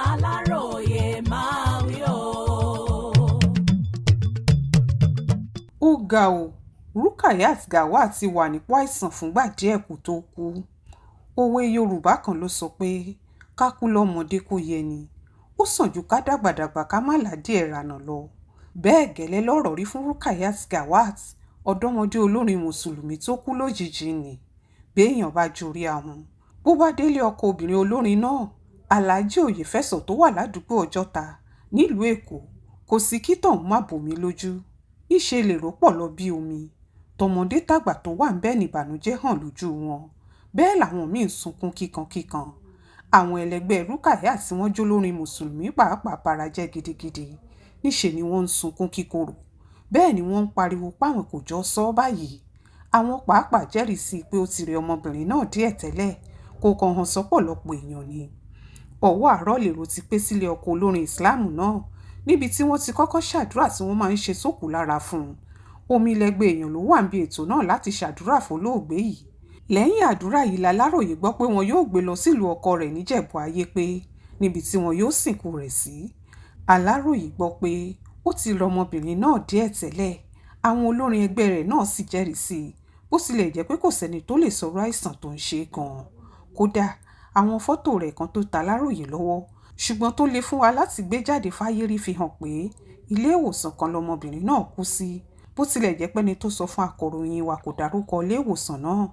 Aláròyé máa wí o. Ó ga ọ́, Rukayat Gawat ti wà nípò àìsàn fúngbà díẹ̀ kó tó kú. Òwe Yorùbá kan ló sọ pé ká kú lọ́mọdé kó yẹni, ó sàn ju ká dàgbàdàgbà ká má ládìí ẹ̀rànà lọ. Bẹ́ẹ̀ gẹ́lẹ́ lọ̀rọ̀ rí fún Rukayat Gawat, ọ̀dọ́mọdé olórin mùsùlùmí tó kú lójijì ni. Béèyàn bá jorí ahun, bó bá délé ọkọ obìnrin olórin náà, Alhaji Oyefeso tó wà ládùúgbò Ọjọ́ta nílùú Èkó, kò sí kí tọ̀hún má bòmí lójú. Níṣe lèrò pọ̀ lọ bí omi. Tọmọdé tàgbà tó wà ń bẹ́ẹ̀ nìbànújẹ́ hàn lójú wọn. Bẹ́ẹ̀ làwọn míín sunkún kíkankíkan. Àwọn ẹlẹgbẹ́ Rukayat tí wọ́n jó lórin mùsùlùmí pàápàá barajẹ́ gidigidi. Níṣe ni wọ́n ń sunkún kíkorò. Bẹ́ẹ̀ ni wọ́n ń pariwo páwọn kò jọ sọ báyìí. Àwọn pàápàá jẹ́rìí sí pé ó ti rẹ ọmọbìnrin náà díẹ̀ tẹ́lẹ̀, kò kàn hàn sọ́pọ̀lọpọ̀ èèyàn ni. Ọwọ́ àárọ̀ lèrò ti pé sílé ọkọ olórin ìsìláàmù náà, níbi tí wọ́n ti kọ́kọ́ ṣàdúrà tí wọ́n máa ń ṣe sókù lára fún un. Omi lẹgbẹ́ èèyàn ló wà níbi ètò náà láti ṣàdúrà fólóògbé yìí. Lẹ́yìn àdúrà yìí l'Aláròyé gbọ́ pé wọn yóò gbé lọ sílùú ọkọ rẹ̀ níjẹ̀bú ayé pé níbi tí wọn yóò sìnkú rẹ̀ sí. Aláròyé gbọ́ pé ó ti rẹ ọmọbìnrin náà díẹ̀ tẹ́lẹ̀, àwọn olórin ẹgbẹ́ rẹ̀ náà sì jẹ́rìí sí i, bó tilẹ̀ jẹ́ pé kò sẹ́ni tó lè sọ̀rọ̀ àìsàn tó ń ṣe gan-an. Kódà àwọn fọ́tò rẹ̀ kan tó ta Aláròyé lọ́wọ́, ṣùgbọ́n tó le fún wa láti gbé jáde fáyé rí fi hàn pé ilé ìwòsàn kan lọmọbìnrin náà kú sí, bó tilẹ̀ jẹ́ pẹ́ni tó sọ fún akọ̀ròyìn wa kò dárúkọ ilé ìwòsàn náà.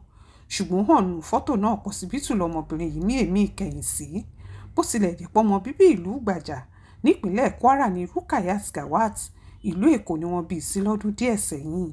Ṣùgbọ́n hàn nù fọ́tò náà pọ̀sibítù lọmọbìnrin yìí mí èémí ìkẹyìn sí. Bó tilẹ̀ jẹ́ pọ́mọ bíbí ìlú Ìgbàjà nípínlẹ̀ Kwara ní Rukayat Gawat, ìlú Èkó ni wọ́n bí sí lọ́dún díẹ̀ sẹ́yìn.